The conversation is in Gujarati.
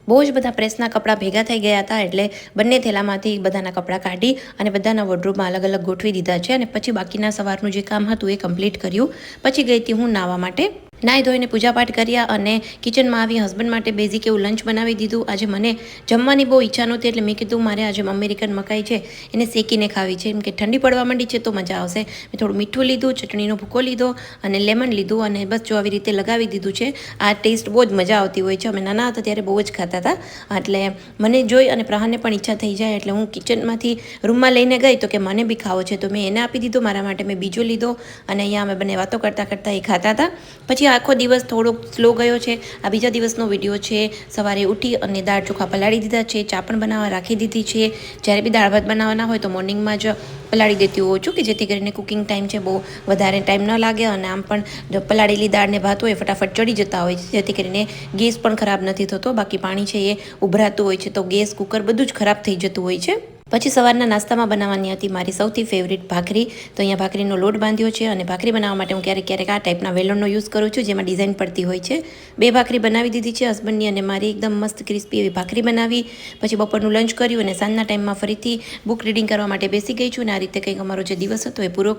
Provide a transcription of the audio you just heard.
બહુ જ બધા પ્રેસના કપડાં ભેગા થઈ ગયા હતા, એટલે બંને થેલામાંથી બધાના કપડાં કાઢી અને બધાના વોર્ડરોબમાં અલગ અલગ ગોઠવી દીધા છે. અને પછી બાકીના સવારનું જે કામ હતું એ કમ્પ્લીટ કર્યું. પછી ગઈ હતી હું નાહવા માટે. નાહી ધોઈને પૂજાપાઠ કર્યા અને કિચનમાં આવી હસબન્ડ માટે બેઝિક એવું લંચ બનાવી દીધું. આજે મને જમવાની બહુ ઈચ્છા નહોતી, એટલે મેં કીધું મારે આજે અમેરિકન મકાઈ છે એને શેકીને ખાવી છે, કેમ કે ઠંડી પડવા માંડી છે તો મજા આવશે. મેં થોડું મીઠું લીધું, ચટણીનો ભૂકો લીધો અને લેમન લીધું અને બસ જો આવી રીતે લગાવી દીધું છે. આ ટેસ્ટ બહુ જ મજા આવતી હોય છે. અમે નાના હતા ત્યારે બહુ જ ખાતા હતા, એટલે મને જોઈ અને પ્રહારને પણ ઈચ્છા થઈ જાય, એટલે હું કિચનમાંથી રૂમમાં લઈને ગઈ તો કે મને બી ખાવો છે, તો મેં એને આપી દીધો. મારા માટે મેં બીજો લીધો અને અહીંયા અમે બંને વાતો કરતાં કરતાં એ ખાતા હતા. પછી આખો દિવસ થોડોક સ્લો ગયો છે. આ બીજા દિવસનો વિડીયો છે. સવારે ઉઠી અને દાળ ચોખા પલાળી દીધા છે, ચા પણ બનાવવા રાખી દીધી છે. જ્યારે બી દાળ ભાત બનાવવાના હોય તો મોર્નિંગમાં જ પલાળી દેતી હોઉં છું, કે જેથી કરીને કુકિંગ ટાઈમ છે બહુ વધારે ટાઈમ ન લાગે અને આમ પણ પલાળેલી દાળને ભાત હોય ફટાફટ ચડી જતા હોય છે, જેથી કરીને ગેસ પણ ખરાબ નથી થતો. બાકી પાણી છે એ ઉભરાતું હોય છે તો ગેસ, કુકર બધું જ ખરાબ થઈ જતું હોય છે. પછી સવારના નાસ્તામાં બનાવવાની હતી મારી સૌથી ફેવરિટ ભાખરી. તો અહીંયા ભાખરીનો લોટ બાંધ્યો છે અને ભાખરી બનાવવા માટે હું ક્યારેક ક્યારેક આ ટાઈપના વેલણનો યુઝ કરું છું, જેમાં ડિઝાઇન પડતી હોય છે. 2 ભાખરી બનાવી દીધી છે હસબન્ડની અને મારી એકદમ મસ્ત ક્રિસ્પી એવી ભાખરી બનાવી. પછી બપોરનું લંચ કર્યું અને સાંજના ટાઈમમાં ફરીથી બુક રીડિંગ કરવા માટે બેસી ગઈ છું. અને આ રીતે કંઈક અમારો જે દિવસ હતો એ પૂરો